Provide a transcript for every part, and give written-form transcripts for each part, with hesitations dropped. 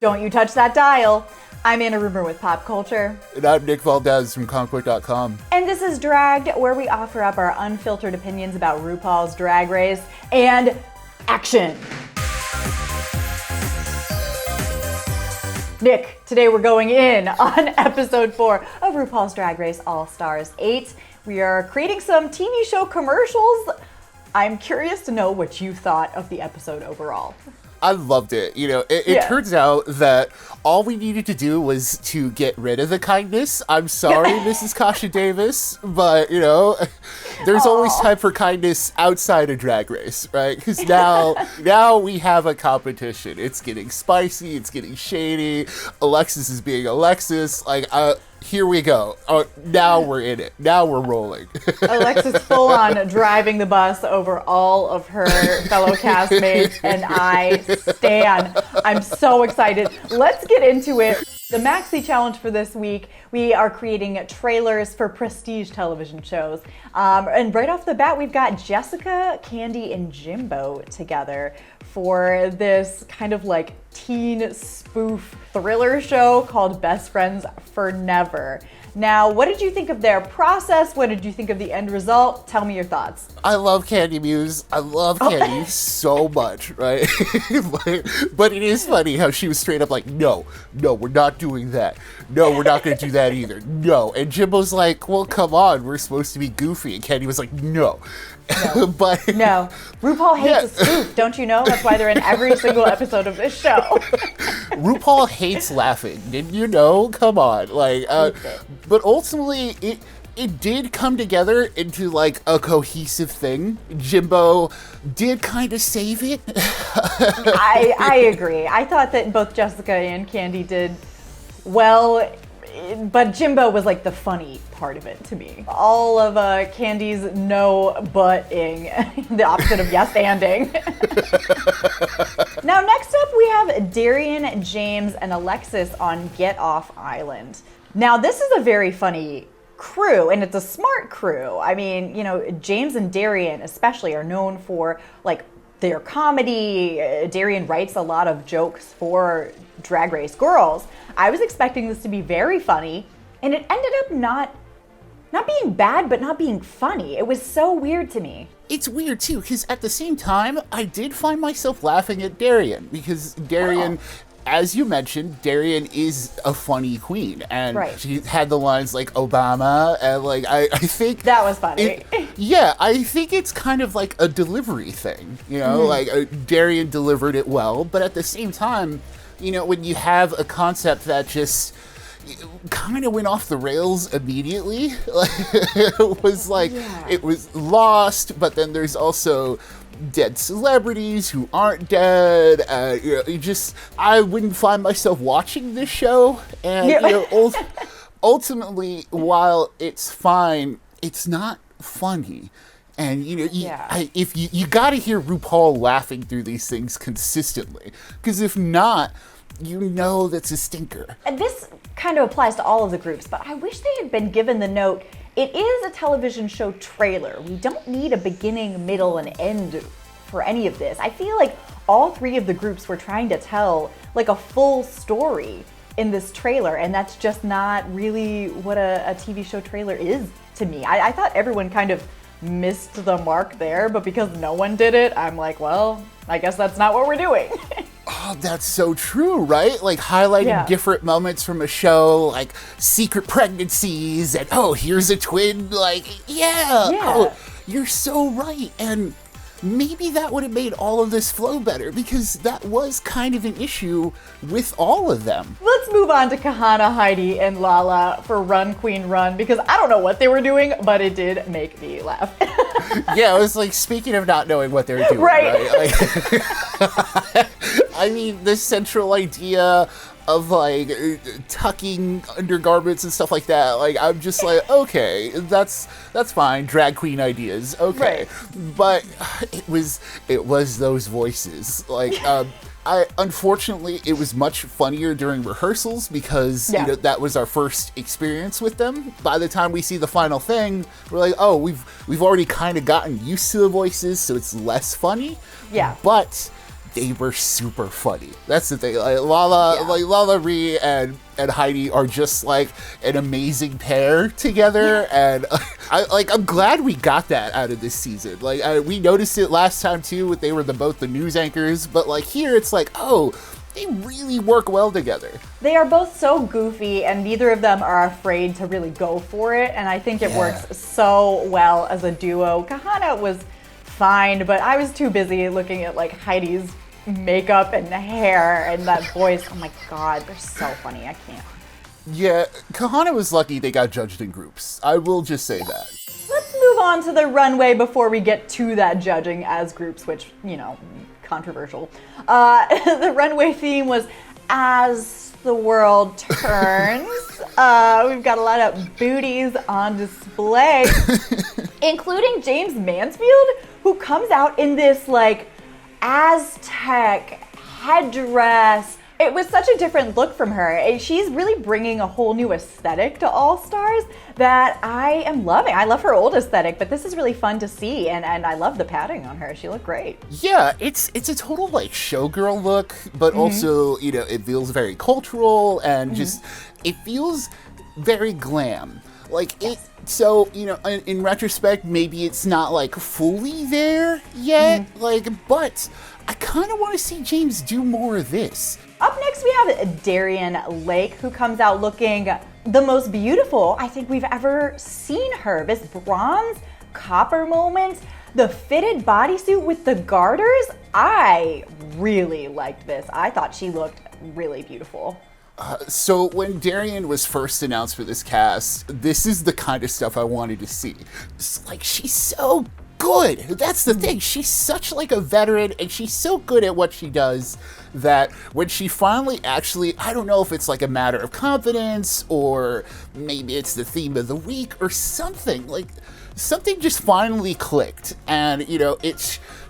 Don't you touch that dial. I'm Anna Rumor with Pop Culture. And I'm Nick Valdez from comicbook.com. And this is Dragged, where we offer up our unfiltered opinions about RuPaul's Drag Race and action. Nick, today we're going in on episode 4 of RuPaul's Drag Race All-Stars 8. We are creating some TV show commercials. I'm curious to know what you thought of the episode overall. I loved it. You know, it turns out that all we needed to do was to get rid of the kindness. I'm sorry, Mrs. Kasha Davis, but, you know, there's always time for kindness outside of Drag Race, right? Because now we have a competition. It's getting spicy. It's getting shady. Alexis is being Alexis. Here we go. Now we're in it. Now we're rolling. Alexis full on driving the bus over all of her fellow castmates, and I stan. I'm so excited. Let's get into it. The Maxi Challenge for this week, we are creating trailers for prestige television shows. And right off the bat, we've got Jessica, Candy, and Jimbo together for this kind of like teen spoof thriller show called Best Friends for Never. Now, what did you think of their process? What did you think of the end result? Tell me your thoughts. I love Candy Muse. I love Candy so much, right? but it is funny how she was straight up like, no, we're not doing that. No, we're not going to do that either. No. And Jimbo's like, well, come on, we're supposed to be goofy. And Candy was like, no. No. RuPaul hates a spoof, don't you know? That's why they're in every single episode of this show. RuPaul hates laughing. Didn't you know? Come on. But ultimately, it did come together into like a cohesive thing. Jimbo did kind of save it. I agree. I thought that both Jessica and Candy did well, but Jimbo was like the funny part of it to me. All of Candy's no butting, the opposite of yes anding. Now next up we have Darian, James, and Alexis on Get Off Island. Now this is a very funny crew, and it's a smart crew. I mean, you know, James and Darian especially are known for like their comedy. Darian writes a lot of jokes for Drag Race girls. I was expecting this to be very funny, and it ended up not being bad, but not being funny. It was so weird to me. It's weird too, because at the same time, I did find myself laughing at Darian, because Darian, as you mentioned, Darian is a funny queen, and she had the lines like Obama, and like I think that was funny. I think it's kind of like a delivery thing, you know, Darian delivered it well, but at the same time, you know, when you have a concept that just kind of went off the rails immediately, it was lost, but then there's also dead celebrities who aren't dead. I wouldn't find myself watching this show, and you know, ultimately, while it's fine, it's not funny. And you know, you got to hear RuPaul laughing through these things consistently, because if not, you know that's a stinker. And this kind of applies to all of the groups, but I wish they had been given the note, it is a television show trailer. We don't need a beginning, middle, and end for any of this. I feel like all three of the groups were trying to tell like a full story in this trailer, and that's just not really what a TV show trailer is to me. I thought everyone kind of missed the mark there, but because no one did it, I'm like, well, I guess that's not what we're doing. Oh, that's so true, right? Like highlighting different moments from a show, like secret pregnancies, and here's a twin, oh, you're so right. And maybe that would have made all of this flow better, because that was kind of an issue with all of them. Let's move on to Kahanna, Heidi, and Lala for Run Queen Run, because I don't know what they were doing, but it did make me laugh. Yeah, it was like, speaking of not knowing what they were doing, right? I mean, the central idea of like tucking undergarments and stuff like that, like I'm just like, okay, that's fine, drag queen ideas, okay, but it was those voices, like unfortunately it was much funnier during rehearsals, because you know, that was our first experience with them. By the time we see the final thing, we're like, oh, we've already kind of gotten used to the voices, so it's less funny. But they were super funny. That's the thing. Like Lala Ree and Heidi are just like an amazing pair together, and I'm glad we got that out of this season. Like we noticed it last time too. They were both the news anchors, but like here it's like, oh, they really work well together. They are both so goofy, and neither of them are afraid to really go for it, and I think it works so well as a duo. 𝐏𝐻𝐿a was fine, but I was too busy looking at like Heidi's makeup and hair and that voice. Oh my god, they're so funny. I can't. Yeah, 𝐏𝐻𝐿a was lucky they got judged in groups. I will just say that. Let's move on to the runway before we get to that judging as groups, which, you know, controversial. The runway theme was As the World Turns. We've got a lot of booties on display, including James Mansfield, who comes out in this like Aztec headdress. It was such a different look from her. She's really bringing a whole new aesthetic to All Stars that I am loving. I love her old aesthetic, but this is really fun to see, and I love the padding on her. She looked great. Yeah, it's a total like showgirl look, but also, you know, it feels very cultural and just, it feels very glam. Like it, so, you know, in retrospect, maybe it's not like fully there yet, like, but I kind of want to see James do more of this. Up next, we have Darian Lake, who comes out looking the most beautiful I think we've ever seen her. This bronze copper moment, the fitted bodysuit with the garters. I really liked this. I thought she looked really beautiful. So when Darian was first announced for this cast, this is the kind of stuff I wanted to see. It's like, she's so good. That's the thing. She's such like a veteran, and she's so good at what she does that when she finally actually, I don't know if it's like a matter of confidence or maybe it's the theme of the week or something, like something just finally clicked, and you know,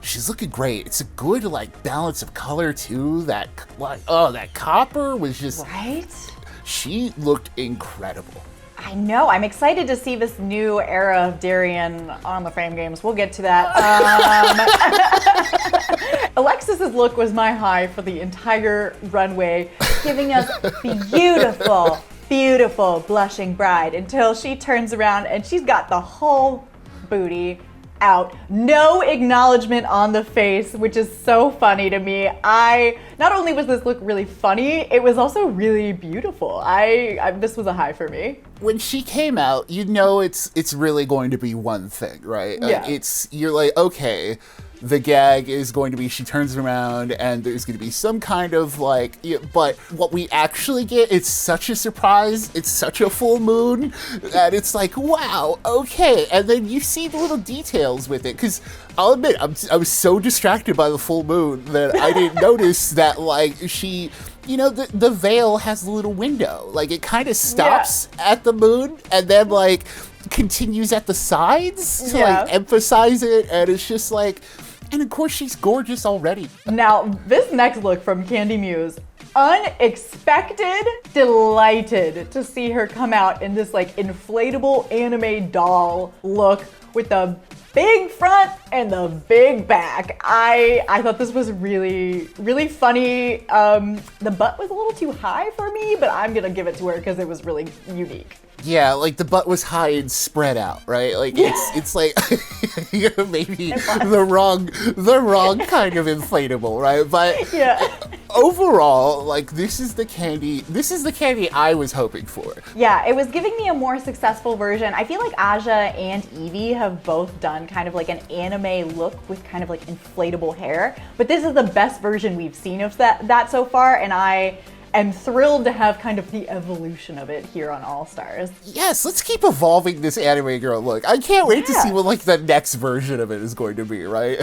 she's looking great. It's a good like balance of color too. That like, oh, that copper was just right. She looked incredible. I know. I'm excited to see this new era of Darian on the Fame Games. We'll get to that. Alexis's look was my high for the entire runway, giving us beautiful, beautiful blushing bride until she turns around and she's got the whole booty out. No acknowledgement on the face, which is so funny to me. Not only was this look really funny, it was also really beautiful. This was a high for me. When she came out, you know it's really going to be one thing, right? Yeah. You're like, okay, the gag is going to be she turns around and there's going to be some kind of like, but what we actually get, it's such a surprise, it's such a full moon that it's like, wow, okay. And then you see the little details with it, because I'll admit, I was so distracted by the full moon that I didn't notice that like she, you know, the veil has a little window, like it kind of stops at the moon and then like continues at the sides to like emphasize it, and it's just like, and of course she's gorgeous already. Now this next look from Candy Muse, unexpected, delighted to see her come out in this like inflatable anime doll look with the big front and the big back. I thought this was really, really funny. The butt was a little too high for me, but I'm gonna give it to her because it was really unique. Yeah, like the butt was high and spread out, right? Like it's like maybe the wrong kind of inflatable, right? But overall, like this is the candy I was hoping for. Yeah, it was giving me a more successful version. I feel like Aja and Evie have both done kind of like an anime look with kind of like inflatable hair, but this is the best version we've seen of that so far, and I am thrilled to have kind of the evolution of it here on All Stars. Yes, let's keep evolving this anime girl look. I can't wait to see what like the next version of it is going to be, right?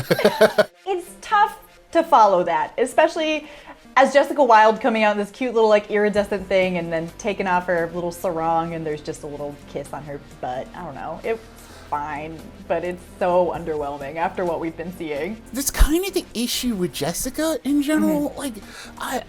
It's tough to follow that, especially as Jessica Wilde coming out in this cute little like iridescent thing and then taking off her little sarong and there's just a little kiss on her butt. I don't know. It's fine, but it's so underwhelming after what we've been seeing. That's kind of the issue with Jessica in general. Like, I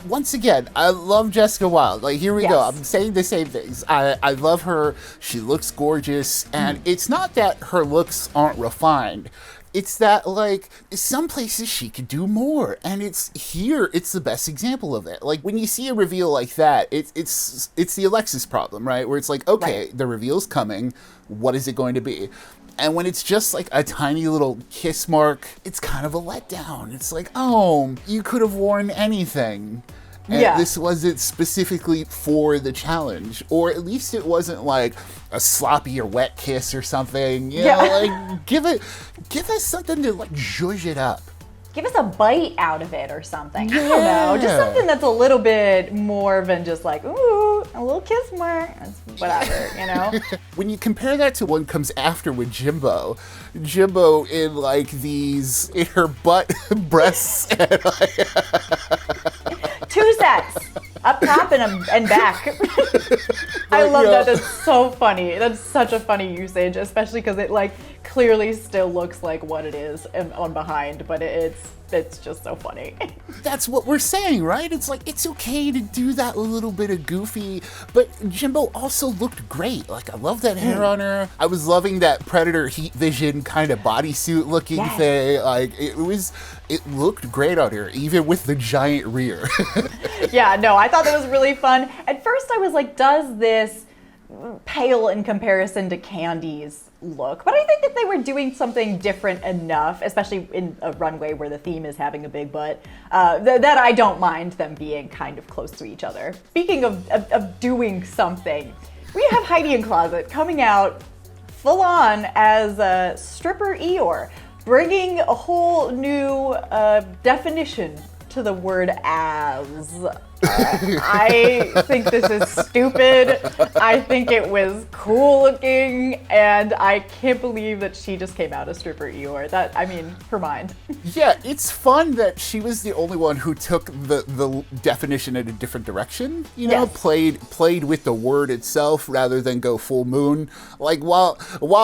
once again, I love Jessica Wilde. Like, here we go. I'm saying the same things. I love her. She looks gorgeous, and it's not that her looks aren't refined. It's that, like, some places she could do more, and it's the best example of it. Like, when you see a reveal like that, it's the Alexis problem, right? Where it's like, okay, Right. the reveal's coming, what is it going to be? And when it's just like a tiny little kiss mark, it's kind of a letdown. It's like, oh, you could have worn anything. And Yeah. this wasn't specifically for the challenge. Or at least it wasn't like a sloppy or wet kiss or something. You know, like, give us something to, like, zhuzh it up. Give us a bite out of it or something. I don't know. Just something that's a little bit more than just like, ooh, a little kiss mark. Whatever, you know? When you compare that to what comes after with Jimbo in, like, in her butt, breasts, and, like, 2 sets. Up top and back. I love that. That's so funny. That's such a funny usage, especially because it, like, clearly still looks like what it is on behind, but it's just so funny. That's what we're saying, right? It's like, it's okay to do that little bit of goofy, but Jimbo also looked great. Like, I love that hair on her. I was loving that Predator Heat Vision kind of bodysuit looking thing. Like, it looked great on her, even with the giant rear. Yeah, no, I thought that was really fun. At first I was like, does this pale in comparison to Candy's look? But I think that they were doing something different enough, especially in a runway where the theme is having a big butt, that I don't mind them being kind of close to each other. Speaking of doing something, we have Heidi in Closet coming out full on as a stripper Eeyore, bringing a whole new definition to the word as. I think this is stupid. I think it was cool looking, and I can't believe that she just came out as stripper Eeyore. Her mind. Yeah, it's fun that she was the only one who took the definition in a different direction. You know, played with the word itself rather than go full moon. Like, while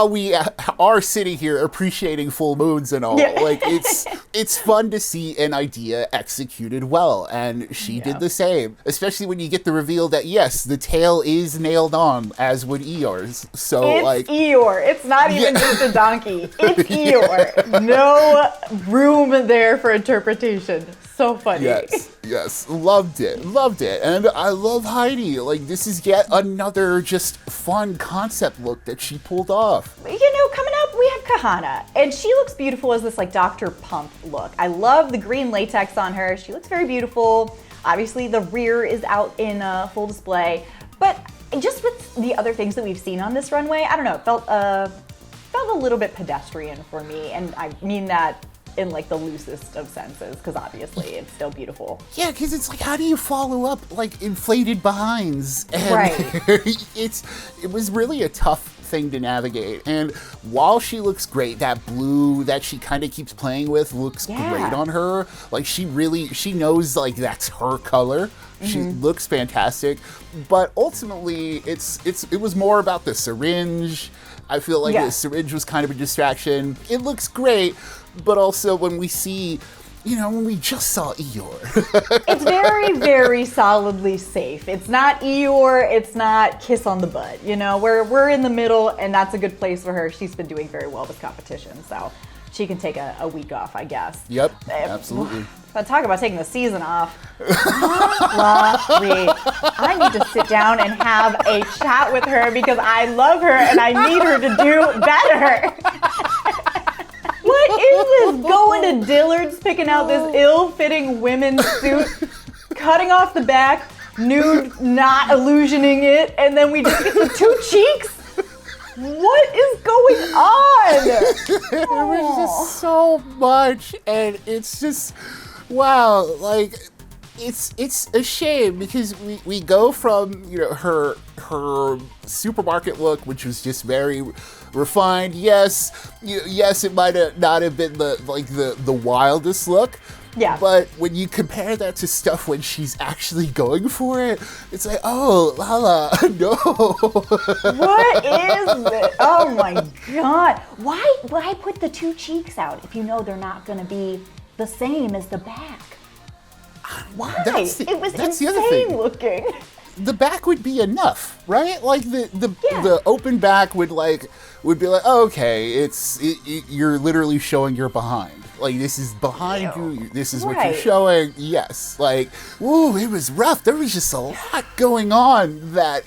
we are sitting here appreciating full moons and all, like, it's fun to see an idea executed well, and she did the same. Especially when you get the reveal that, yes, the tail is nailed on, as would Eeyore's. So, it's Eeyore. It's not even just a donkey. It's Eeyore. No room there for interpretation. So funny. Yes. Loved it. And I love Heidi. Like, this is yet another just fun concept look that she pulled off. You know, coming up, we have Kahana, and she looks beautiful as this, like, Dr. Pump look. I love the green latex on her. She looks very beautiful. Obviously, the rear is out in full display, but just with the other things that we've seen on this runway, I don't know, it felt a little bit pedestrian for me, and I mean that in, like, the loosest of senses, because obviously it's still beautiful. Yeah, because it's like, how do you follow up, like, inflated behinds? And right. It was really a tough thing to navigate. And while she looks great, that blue that she kind of keeps playing with looks great on her. Like, she knows, like, that's her color. She looks fantastic. But ultimately, it was more about the syringe. I feel like the syringe was kind of a distraction. It looks great, but also when we see, you know, when we just saw Eeyore. It's very, very solidly safe. It's not Eeyore, it's not kiss on the butt. You know, we're in the middle, and that's a good place for her. She's been doing very well with competition, so she can take a week off, I guess. Yep, absolutely. But talk about taking the season off. I need to sit down and have a chat with her because I love her and I need her to do better. What is this? Going to Dillard's, picking out this ill-fitting women's suit, cutting off the back, nude, not illusioning it, and then we just get the 2 cheeks? What is going on? There was just so much, and it's just, wow, like, it's a shame because we go from, you know, her supermarket look, which was just very refined. Yes, it might not have been the wildest look. Yeah. But when you compare that to stuff when she's actually going for it, it's like, oh, Lala, no. What is this? Oh my God. Why put the 2 cheeks out if you know they're not going to be the same as the back? Why? It was insane looking. the back would be enough, right? Like the open back would be like, oh, okay, you're literally showing your behind. Like, this is behind you. This is what you're showing. Yes. Like, ooh, it was rough. There was just a lot going on that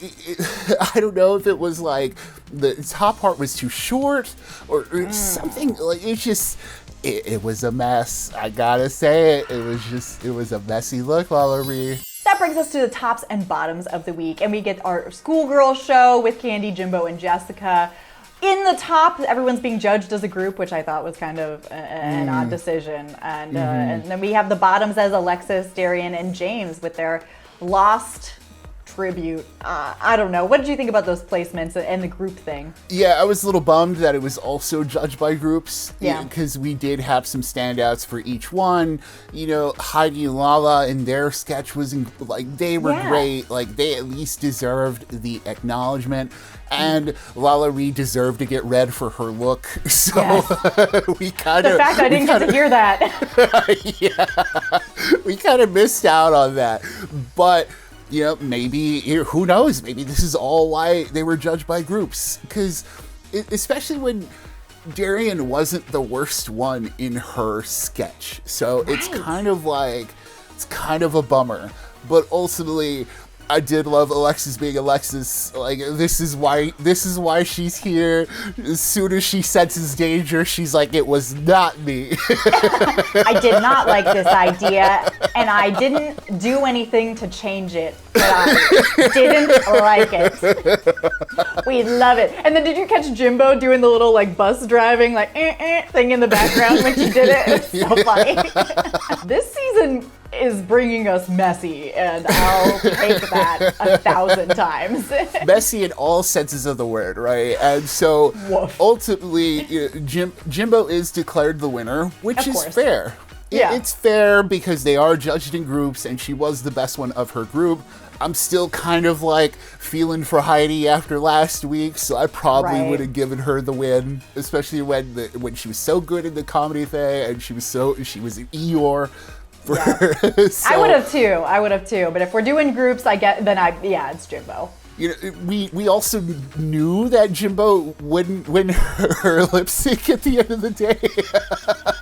I don't know if it was like the top part was too short or something. Like, it's just, it was a mess. I gotta say it. It was a messy look, Valerie. That brings us to the tops and bottoms of the week, and we get our schoolgirl show with Kandi, Jimbo, and Jessica. In the top, everyone's being judged as a group, which I thought was kind of an odd decision. And then we have the bottoms as Alexis, Darian, and James with their Lost tribute. I don't know. What did you think about those placements and the group thing? Yeah, I was a little bummed that it was also judged by groups. Yeah. Because we did have some standouts for each one. You know, Heidi and Lala in their sketch was, they were great. Like, they at least deserved the acknowledgement. And Lala Ree deserved to get red for her look. So we kind of... The fact I didn't get to hear that. Yeah. We kind of missed out on that. But... you know, maybe, who knows, maybe this is all why they were judged by groups. Because, especially when Darian wasn't the worst one in her sketch. So it's kind of a bummer. But ultimately, I did love Alexis being Alexis. Like, this is why she's here. As soon as she senses danger, she's like, it was not me. I did not like this idea, and I didn't do anything to change it, but I didn't like it. We love it. And then did you catch Jimbo doing the little bus driving thing in the background when she did it? It was so funny. This season is bringing us messy, and I'll take that 1,000 times. Messy in all senses of the word, right? And so ultimately, Jimbo is declared the winner, which is fair. It's fair because they are judged in groups, and she was the best one of her group. I'm still kind of feeling for Heidi after last week, so I probably would have given her the win, especially when she was so good in the comedy thing, and she was an Eeyore. Yeah. So, I would have too. But if we're doing groups, it's Jimbo. You know, we also knew that Jimbo wouldn't win her lip sync at the end of the day.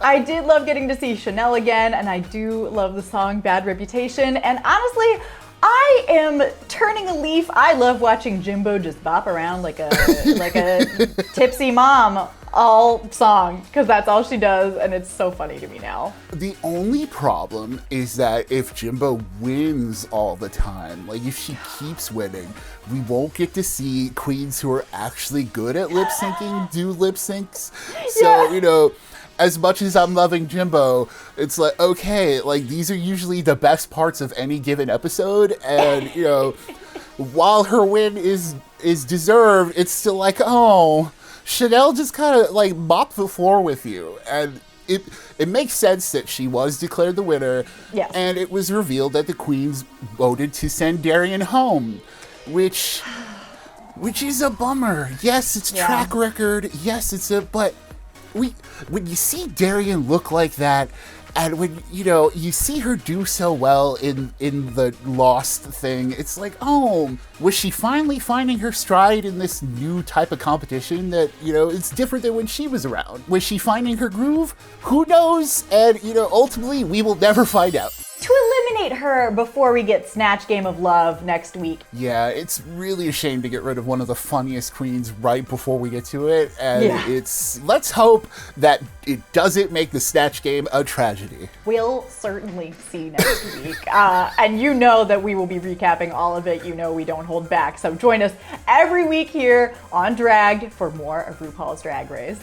I did love getting to see Chanel again, and I do love the song Bad Reputation. And honestly, I am turning a leaf. I love watching Jimbo just bop around like a tipsy mom all song, because that's all she does, and it's so funny to me now. The only problem is that if Jimbo wins all the time, if she keeps winning, we won't get to see queens who are actually good at lip syncing do lip syncs. So, as much as I'm loving Jimbo, it's okay, these are usually the best parts of any given episode, and, while her win is deserved, it's still oh, Chanel just kind of mopped the floor with you, and it makes sense that she was declared the winner. Yes. And it was revealed that the queens voted to send Darian home, which is a bummer. Yes, it's track record. Yes, but when you see Darian look like that, and when you see her do so well in the Lost thing, it's oh, was she finally finding her stride in this new type of competition that it's different than when she was around? Was she finding her groove? Who knows? And ultimately, we will never find out. To eliminate her before we get Snatch Game of Love next week. Yeah, it's really a shame to get rid of one of the funniest queens right before we get to it. And let's hope that it doesn't make the Snatch Game a tragedy. We'll certainly see next week. And that we will be recapping all of it. We don't hold back. So join us every week here on Dragged for more of RuPaul's Drag Race.